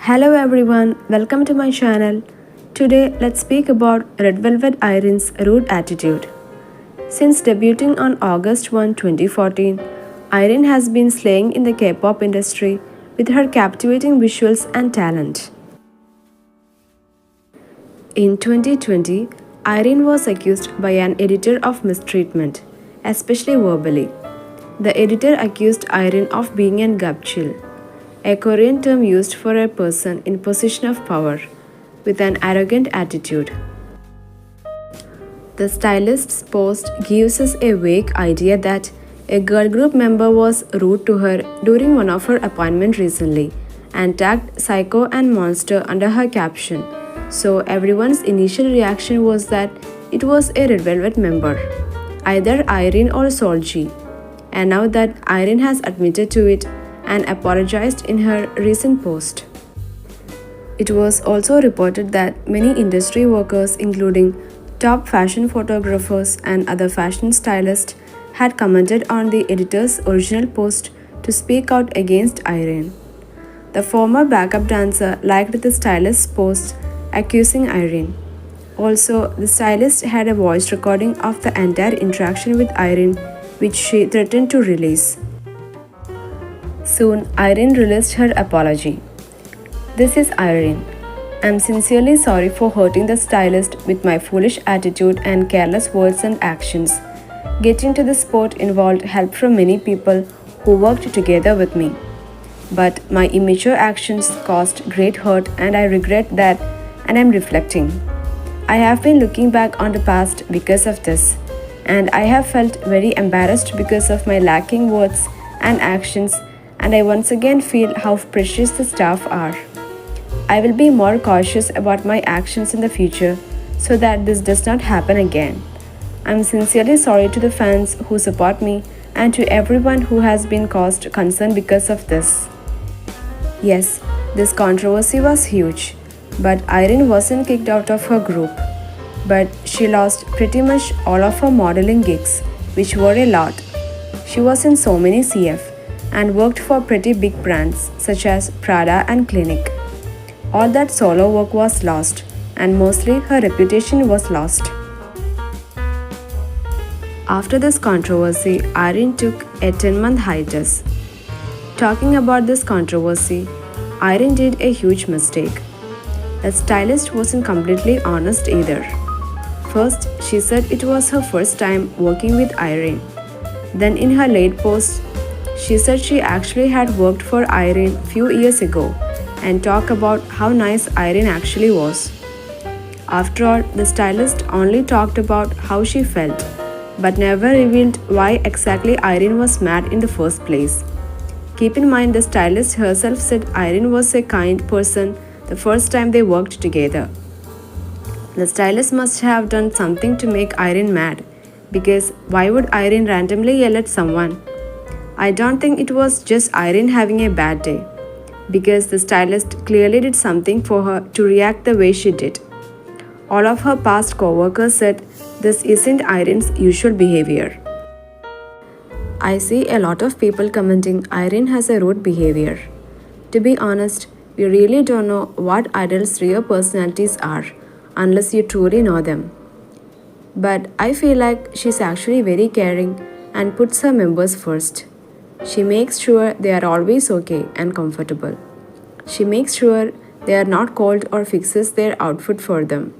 Hello everyone, welcome to my channel. Today let's speak about Red Velvet Irene's rude attitude. Since debuting on August 1, 2014, Irin has been slaying in the K-pop industry with her captivating visuals and talent. In 2020, Irin was accused by an editor of mistreatment, especially verbally. The editor accused Irin of being an gapchil, a Korean term used for a person in position of power with an arrogant attitude. The stylist's post gives us a vague idea that a girl group member was rude to her during one of her appointments recently and tagged psycho and monster under her caption. So everyone's initial reaction was that it was a Red Velvet member, either Irin or Solji. And now that Irin has admitted to it and apologized in her recent post. It was also reported that many industry workers, including top fashion photographers and other fashion stylists, had commented on the editor's original post to speak out against Irin. The former backup dancer liked the stylist's post accusing Irin. Also, the stylist had a voice recording of the entire interaction with Irin, which she threatened to release. Soon, Irin released her apology. This is Irin. I'm sincerely sorry for hurting the stylist with my foolish attitude and careless words and actions. Getting to the sport involved help from many people who worked together with me. But my immature actions caused great hurt and I regret that and I'm reflecting. I have been looking back on the past because of this and I have felt very embarrassed because of my lacking words and actions and I once again feel how precious the staff are. I will be more cautious about my actions in the future so that this does not happen again. I'm sincerely sorry to the fans who support me and to everyone who has been caused concern because of this. Yes, this controversy was huge, but Irin wasn't kicked out of her group. But she lost pretty much all of her modeling gigs, which were a lot. She was in so many CF and worked for pretty big brands such as Prada and Clinique. All that solo work was lost and mostly her reputation was lost. After this controversy, Irin took a 10-month hiatus. Talking about this controversy, Irin did a huge mistake. The stylist wasn't completely honest either. First, she said it was her first time working with Irin. Then in her late post, she said she actually had worked for Irin few years ago and talked about how nice Irin actually was. After all, the stylist only talked about how she felt, but never revealed why exactly Irin was mad in the first place. Keep in mind the stylist herself said Irin was a kind person the first time they worked together. The stylist must have done something to make Irin mad, because why would Irin randomly yell at someone? I don't think it was just Irin having a bad day, because the stylist clearly did something for her to react the way she did. All of her past co-workers said this isn't Irin's usual behavior. I see a lot of people commenting Irin has a rude behavior. To be honest, we really don't know what idols' real personalities are unless you truly know them. But I feel like she's actually very caring and puts her members first. She makes sure they are always okay and comfortable. She makes sure they are not cold or fixes their outfit for them.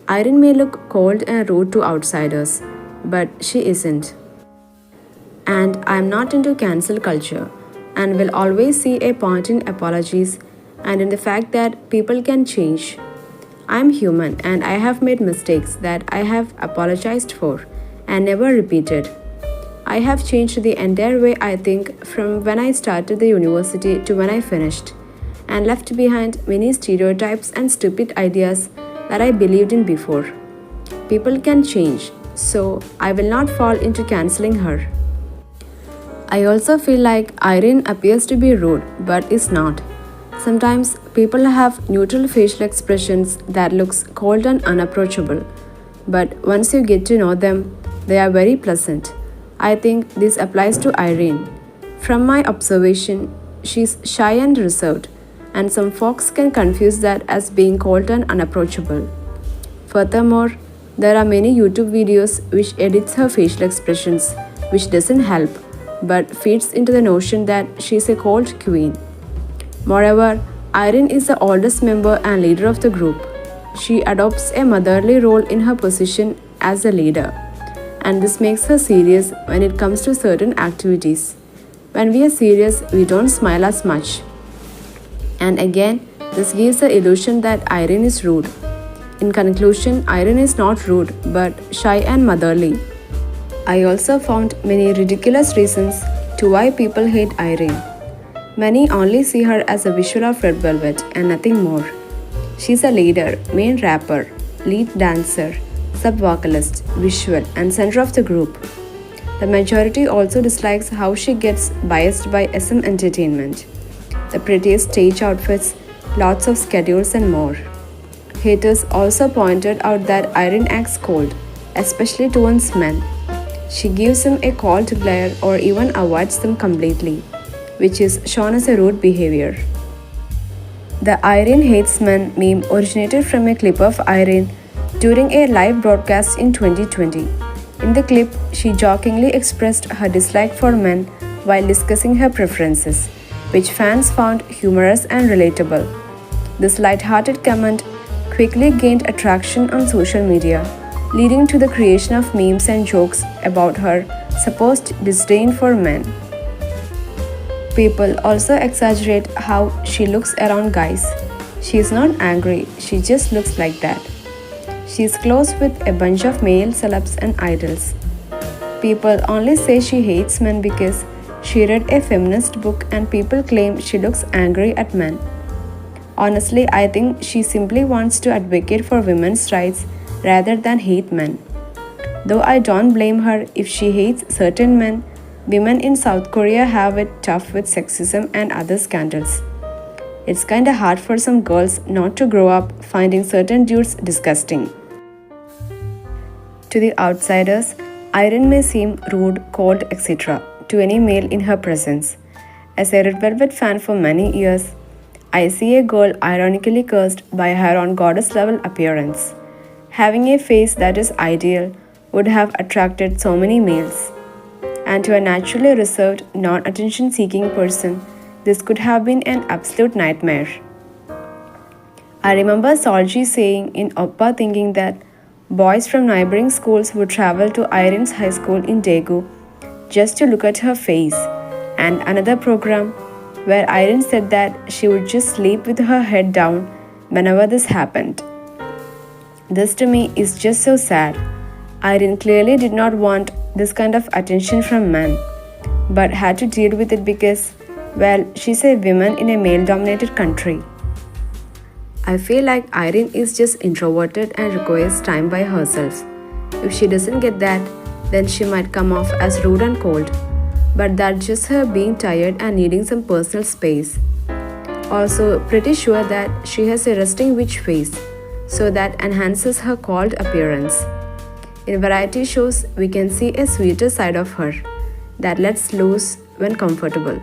Irin may look cold and rude to outsiders, but she isn't. And I'm not into cancel culture and will always see a point in apologies and in the fact that people can change. I'm human and I have made mistakes that I have apologized for and never repeated. I have changed the entire way I think from when I started the university to when I finished, and left behind many stereotypes and stupid ideas that I believed in before. People can change, so I will not fall into canceling her. I also feel like Irin appears to be rude but is not. Sometimes people have neutral facial expressions that looks cold and unapproachable, but once you get to know them, they are very pleasant. I think this applies to Irin. From my observation, she's shy and reserved, and some folks can confuse that as being cold and unapproachable. Furthermore, there are many YouTube videos which edits her facial expressions, which doesn't help, but feeds into the notion that she's a cold queen. Moreover, Irin is the oldest member and leader of the group. She adopts a motherly role in her position as the leader, and this makes her serious when it comes to certain activities. When we are serious, we don't smile as much. And again, this gives the illusion that Irin is rude. In conclusion, Irin is not rude but shy and motherly. I also found many ridiculous reasons to why people hate Irin. Many only see her as a visual of Red Velvet and nothing more. She's a leader, main rapper, lead dancer, sub-vocalist, visual, and center of the group. The majority also dislikes how she gets biased by SM entertainment, the prettiest stage outfits, lots of schedules, and more. Haters also pointed out that Irin acts cold, especially towards men. She gives them a cold glare or even avoids them completely, which is shown as a rude behavior. The Irin hates men meme originated from a clip of Irin during a live broadcast in 2020. In the clip, she jokingly expressed her dislike for men while discussing her preferences, which fans found humorous and relatable. This light-hearted comment quickly gained attraction on social media, leading to the creation of memes and jokes about her supposed disdain for men. People also exaggerate how she looks around guys. She is not angry, she just looks like that. She is close with a bunch of male celebs and idols. People only say she hates men because she read a feminist book and people claim she looks angry at men. Honestly, I think she simply wants to advocate for women's rights rather than hate men. Though I don't blame her if she hates certain men, women in South Korea have it tough with sexism and other scandals. It's kinda hard for some girls not to grow up finding certain dudes disgusting. To the outsiders, Irin may seem rude, cold, etc. to any male in her presence. As a Red Velvet fan for many years, I see a girl ironically cursed by her own goddess level appearance. Having a face that is ideal would have attracted so many males. And to a naturally reserved, non attention seeking person, this could have been an absolute nightmare. I remember Solji saying in Oppa thinking that boys from neighboring schools would travel to Irene's high school in Daegu just to look at her face, and another program where Irene said that she would just sleep with her head down whenever this happened. This to me is just so sad. Irene clearly did not want this kind of attention from men, but had to deal with it because, well, she's a woman in a male-dominated country. I feel like Irin is just introverted and requires time by herself. If she doesn't get that, then she might come off as rude and cold. But that's just her being tired and needing some personal space. Also, pretty sure that she has a resting witch face, so that enhances her cold appearance. In variety shows, we can see a sweeter side of her that lets loose when comfortable.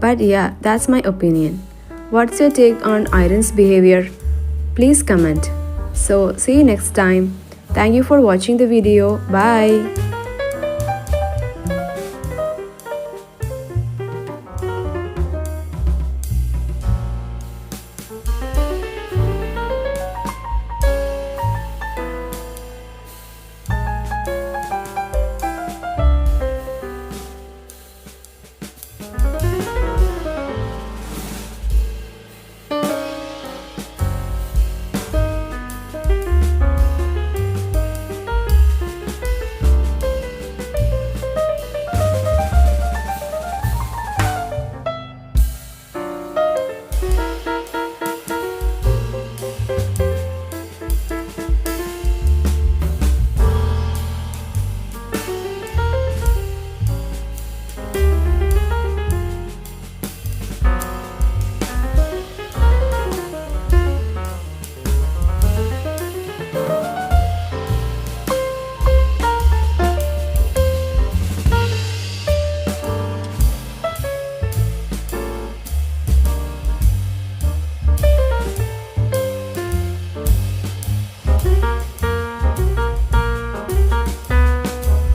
But yeah, that's my opinion. What's your take on Irin's behavior? Please comment. So, see you next time. Thank you for watching the video. Bye.